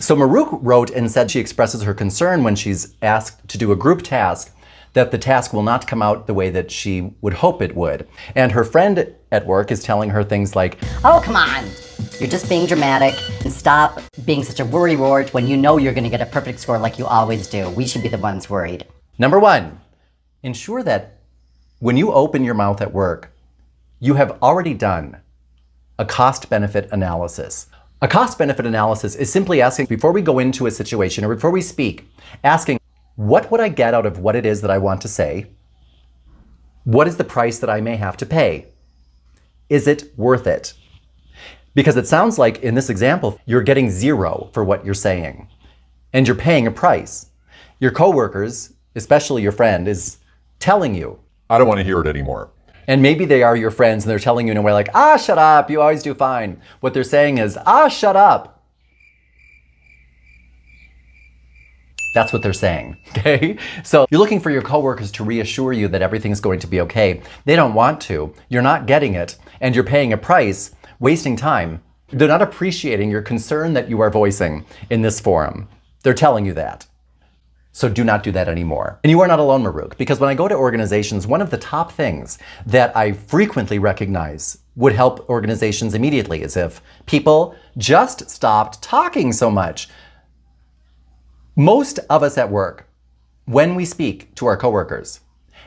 So Maruk wrote and said she expresses her concern when she's asked to do a group task that the task will not come out the way that she would hope it would. And her friend at work is telling her things like, "Oh, come on. You're just being dramatic, and stop being such a worrywart when you know you're going to get a perfect score like you always do. We should be the ones worried." Number one, ensure that when you open your mouth at work, you have already done a cost-benefit analysis. A cost-benefit analysis is simply asking, before we go into a situation or before we speak, asking, what would I get out of what it is that I want to say? What is the price that I may have to pay? Is it worth it? Because it sounds like in this example, you're getting 0 for what you're saying, and you're paying a price. Your coworkers, especially your friend, is telling you, "I don't want to hear it anymore." And maybe they are your friends and they're telling you in a way like, "Ah, shut up, you always do fine." What they're saying is, "Ah, shut up." That's what they're saying, okay? So you're looking for your coworkers to reassure you that everything's going to be okay. They don't want to. You're not getting it, and you're paying a price, wasting time. They're not appreciating your concern that you are voicing in this forum. They're telling you that. So do not do that anymore. And you are not alone, Maruk, because when I go to organizations, one of the top things that I frequently recognize would help organizations immediately is if people just stopped talking so much. Most of us at work, when we speak to our coworkers,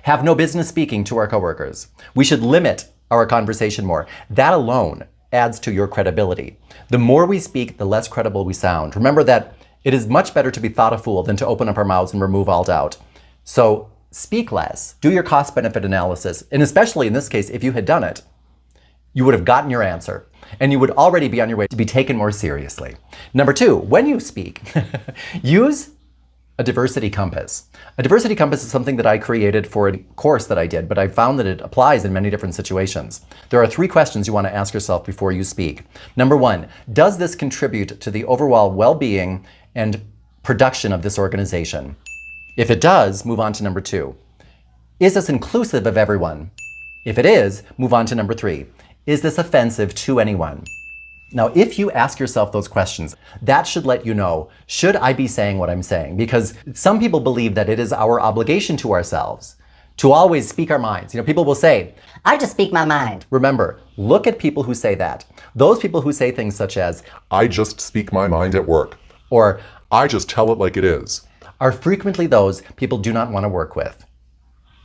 have no business speaking to our coworkers. We should limit our conversation more. That alone adds to your credibility. The more we speak, the less credible we sound. Remember that it is much better to be thought a fool than to open up our mouths and remove all doubt. So speak less, do your cost-benefit analysis, and especially in this case, if you had done it, you would have gotten your answer, and you would already be on your way to be taken more seriously. Number two, when you speak, use a diversity compass. A diversity compass is something that I created for a course that I did, but I found that it applies in many different situations. There are 3 questions you want to ask yourself before you speak. Number 1, does this contribute to the overall well-being and production of this organization? If it does, move on to number 2. Is this inclusive of everyone? If it is, move on to number 3. Is this offensive to anyone? Now, if you ask yourself those questions, that should let you know, should I be saying what I'm saying? Because some people believe that it is our obligation to ourselves to always speak our minds. You know, people will say, "I just speak my mind." Remember, look at people who say that. Those people who say things such as, "I just speak my mind at work," or "I just tell it like it is," are frequently those people do not want to work with.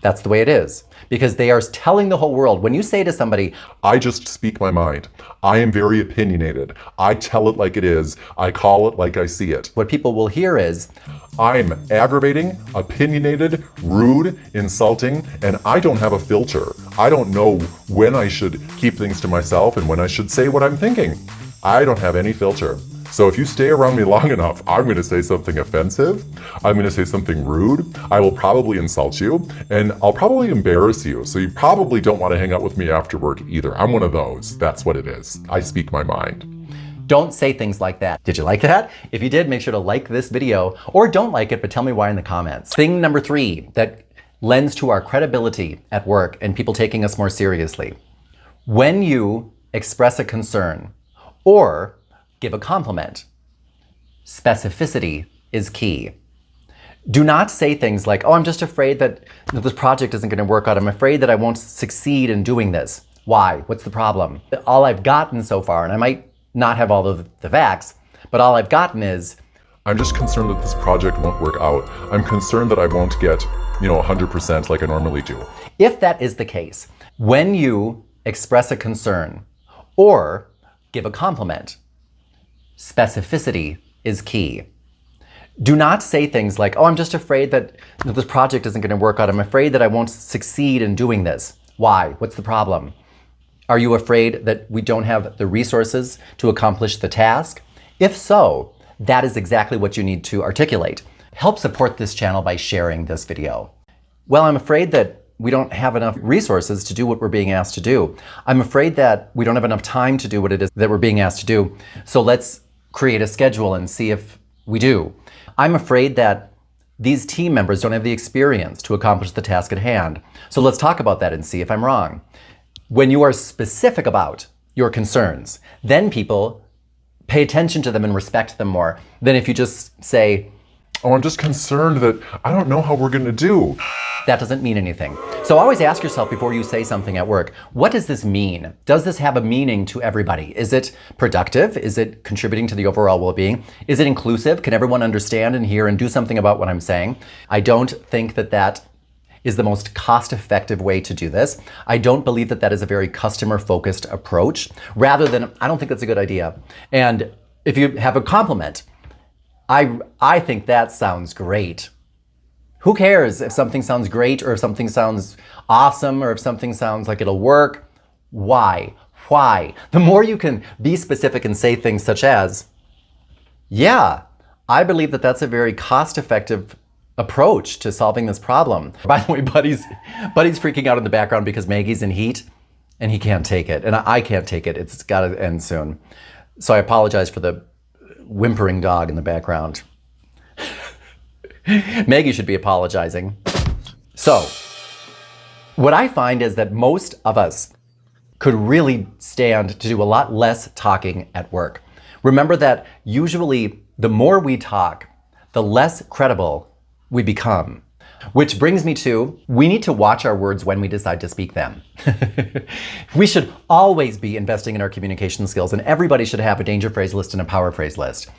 That's the way it is, because they are telling the whole world. When you say to somebody, "I just speak my mind. I am very opinionated. I tell it like it is. I call it like I see it," what people will hear is, "I'm aggravating, opinionated, rude, insulting, and I don't have a filter. I don't know when I should keep things to myself and when I should say what I'm thinking. I don't have any filter. So if you stay around me long enough, I'm going to say something offensive. I'm going to say something rude. I will probably insult you, and I'll probably embarrass you. So you probably don't want to hang out with me after work either. I'm one of those. That's what it is. I speak my mind." Don't say things like that. Did you like that? If you did, make sure to like this video, or don't like it, but tell me why in the comments. Thing number 3 that lends to our credibility at work and people taking us more seriously. When you express a concern or give a compliment, specificity is key. Do not say things like, "Oh, I'm just afraid that this project isn't going to work out. I'm afraid that I won't succeed in doing this." Why? What's the problem? All I've gotten so far, and I might not have all of the facts, but all I've gotten is, "I'm just concerned that this project won't work out. I'm concerned that I won't get, 100% like I normally do." if that is the case, when you express a concern or give a compliment, specificity is key. Do not say things like, "Oh, I'm just afraid that this project isn't going to work out. I'm afraid that I won't succeed in doing this." Why? What's the problem? Are you afraid that we don't have the resources to accomplish the task? If so, that is exactly what you need to articulate. Help support this channel by sharing this video. "Well, I'm afraid that we don't have enough resources to do what we're being asked to do. I'm afraid that we don't have enough time to do what it is that we're being asked to do. So let's create a schedule and see if we do. I'm afraid that these team members don't have the experience to accomplish the task at hand. So let's talk about that and see if I'm wrong." When you are specific about your concerns, then people pay attention to them and respect them more than if you just say, oh, I'm just concerned that I don't know how we're going to do. that doesn't mean anything. So always ask yourself before you say something at work, what does this mean? Does this have a meaning to everybody? Is it productive? Is it contributing to the overall well-being? Is it inclusive? Can everyone understand and hear and do something about what I'm saying? I don't think that that is the most cost-effective way to do this. I don't believe that that is a very customer-focused approach. Rather than, I don't think that's a good idea. And if you have a compliment, I think that sounds great. Who cares if something sounds great or if something sounds awesome or if something sounds like it'll work? Why? Why? The more you can be specific and say things such as, yeah, I believe that that's a very cost-effective approach to solving this problem. By the way, Buddy's freaking out in the background because Maggie's in heat and he can't take it. And I can't take it. It's got to end soon. So I apologize for the whimpering dog in the background. Maggie should be apologizing. So, what I find is that most of us could really stand to do a lot less talking at work. Remember that usually the more we talk, the less credible we become. Which brings me to, we need to watch our words when we decide to speak them. We should always be investing in our communication skills, and everybody should have a danger phrase list and a power phrase list.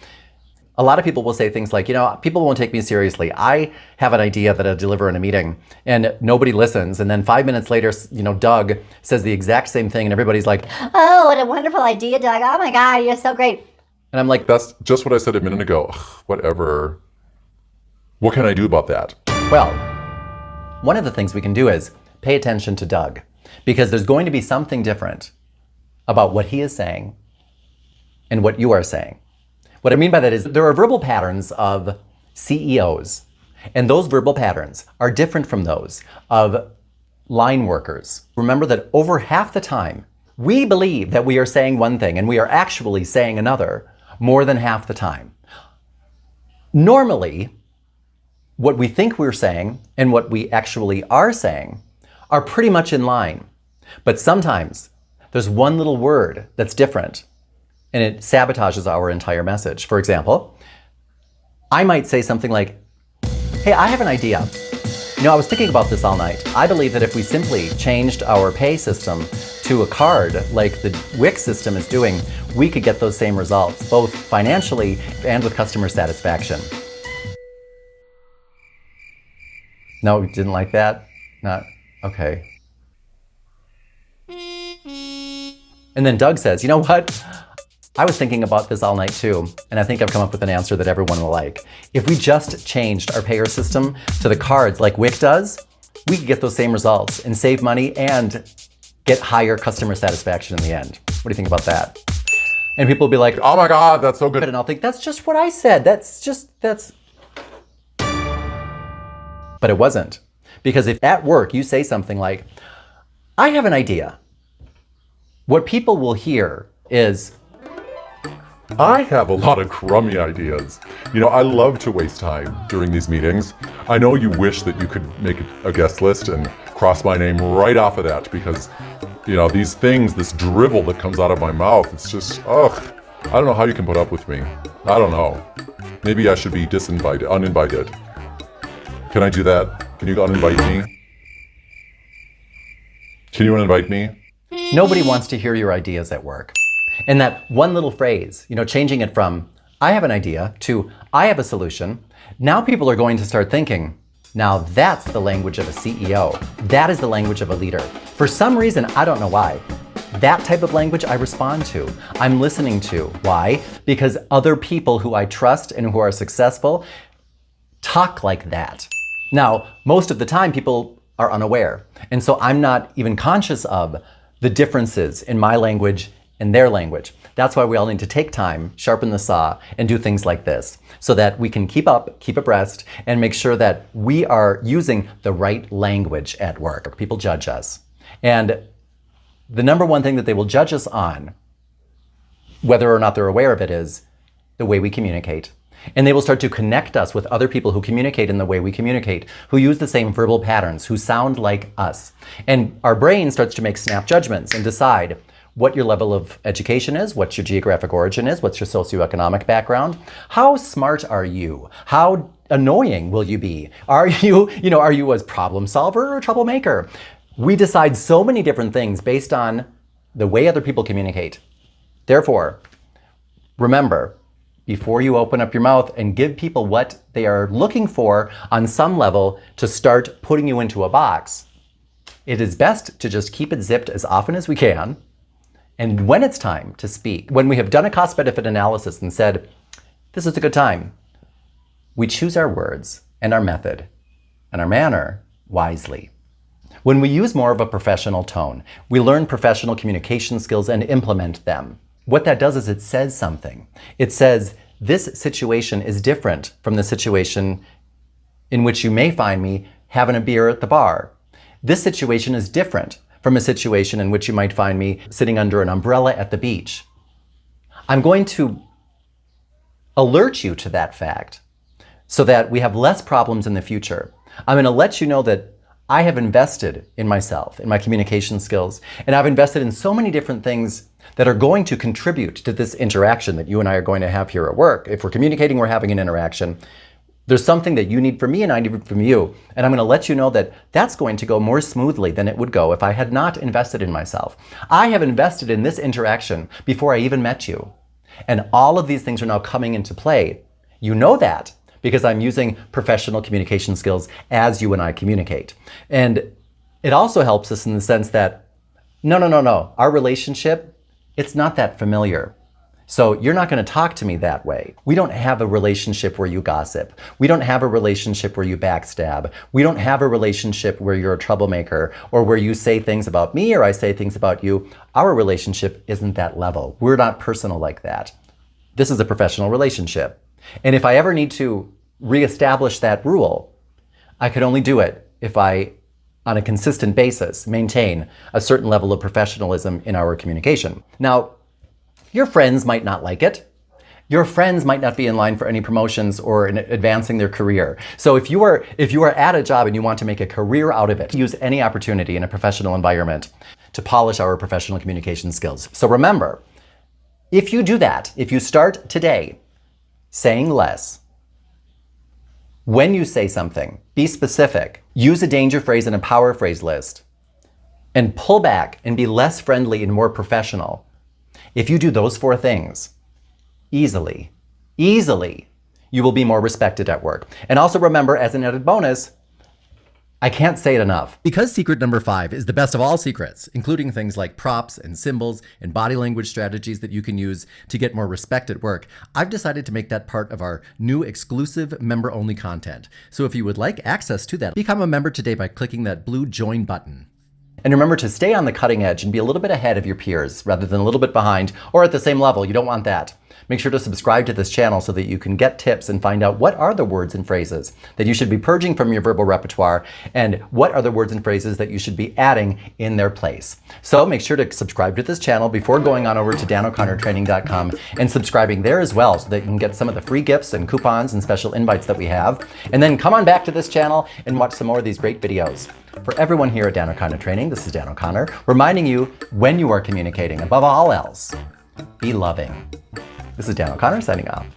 A lot of people will say things like, people won't take me seriously. I have an idea that I'll deliver in a meeting and nobody listens. And then 5 minutes later, Doug says the exact same thing and everybody's like, oh, what a wonderful idea, Doug. Oh my God, you're so great. And I'm like, That's just what I said a minute ago. Ugh, whatever. What can I do about that? well, one of the things we can do is pay attention to Doug, because there's going to be something different about what he is saying and what you are saying. What I mean by that is there are verbal patterns of CEOs, and those verbal patterns are different from those of line workers. Remember that over half the time, we believe that we are saying one thing and we are actually saying another more than half the time. Normally, what we think we're saying and what we actually are saying are pretty much in line. But sometimes there's one little word that's different and it sabotages our entire message. For example, I might say something like, hey, I have an idea. I was thinking about this all night. I believe that if we simply changed our pay system to a card like the Wix system is doing, we could get those same results, both financially and with customer satisfaction. No, you didn't like that? Not, okay. And then Doug says, you know what? I was thinking about this all night too, and I think I've come up with an answer that everyone will like. If we just changed our payer system to the cards like Wix does, we could get those same results and save money and get higher customer satisfaction in the end. What do you think about that? And people will be like, Oh my God, that's so good. and I'll think, that's just what I said. That's. But it wasn't. Because if at work you say something like, I have an idea, what people will hear is, I have a lot of crummy ideas. I love to waste time during these meetings. I know you wish that you could make a guest list and cross my name right off of that because, these things, this drivel that comes out of my mouth, it's just, ugh. I don't know how you can put up with me. I don't know. Maybe I should be uninvited. Can I do that? Can you uninvite me? Can you uninvite me? nobody wants to hear your ideas at work. And that one little phrase, changing it from, I have an idea, to, I have a solution, now people are going to start thinking, now that's the language of a CEO. That is the language of a leader. For some reason, I don't know why, that type of language I respond to. I'm listening to. Why? Because other people who I trust and who are successful talk like that. Now, most of the time people are unaware. And so I'm not even conscious of the differences in my language and their language. That's why we all need to take time, sharpen the saw, and do things like this so that we can keep abreast, and make sure that we are using the right language at work. People judge us. And the number one thing that they will judge us on, whether or not they're aware of it, is the way we communicate. And they will start to connect us with other people who communicate in the way we communicate, who use the same verbal patterns, who sound like us. And our brain starts to make snap judgments and decide what your level of education is, what your geographic origin is, what's your socioeconomic background. How smart are you? How annoying will you be? Are you a problem solver or a troublemaker? We decide so many different things based on the way other people communicate. Therefore, remember, before you open up your mouth and give people what they are looking for on some level to start putting you into a box, it is best to just keep it zipped as often as we can. And when it's time to speak, when we have done a cost-benefit analysis and said, this is a good time, we choose our words and our method and our manner wisely. When we use more of a professional tone, we learn professional communication skills and implement them. What that does is it says something. It says, this situation is different from the situation in which you may find me having a beer at the bar. This situation is different from a situation in which you might find me sitting under an umbrella at the beach. I'm going to alert you to that fact so that we have less problems in the future. I'm going to let you know that I have invested in myself, in my communication skills, and I've invested in so many different things that are going to contribute to this interaction that you and I are going to have here at work. If we're communicating, we're having an interaction. There's something that you need from me and I need from you. And I'm going to let you know that that's going to go more smoothly than it would go if I had not invested in myself. I have invested in this interaction before I even met you. And all of these things are now coming into play. You know that because I'm using professional communication skills as you and I communicate. And it also helps us in the sense that, no. Our relationship, it's not that familiar. So you're not going to talk to me that way. We don't have a relationship where you gossip. We don't have a relationship where you backstab. We don't have a relationship where you're a troublemaker or where you say things about me or I say things about you. Our relationship isn't that level. We're not personal like that. This is a professional relationship. And if I ever need to reestablish that rule, I could only do it if I, on a consistent basis, maintain a certain level of professionalism in our communication. Now, your friends might not like it. Your friends might not be in line for any promotions or in advancing their career. So if you are at a job and you want to make a career out of it, use any opportunity in a professional environment to polish our professional communication skills. So remember, if you do that, if you start today saying less, when you say something, be specific, use a danger phrase and a power phrase list, and pull back and be less friendly and more professional. If you do those 4 things, easily, you will be more respected at work. And also remember, as an added bonus, I can't say it enough. Because secret number 5 is the best of all secrets, including things like props and symbols and body language strategies that you can use to get more respect at work, I've decided to make that part of our new exclusive member-only content. So if you would like access to that, become a member today by clicking that blue join button. And remember to stay on the cutting edge and be a little bit ahead of your peers rather than a little bit behind or at the same level. You don't want that. Make sure to subscribe to this channel so that you can get tips and find out what are the words and phrases that you should be purging from your verbal repertoire and what are the words and phrases that you should be adding in their place. So make sure to subscribe to this channel before going on over to DanO'ConnorTraining.com and subscribing there as well so that you can get some of the free gifts and coupons and special invites that we have. And then come on back to this channel and watch some more of these great videos. For everyone here at Dan O'Connor Training, this is Dan O'Connor, reminding you when you are communicating, above all else, be loving. This is Dan O'Connor signing off.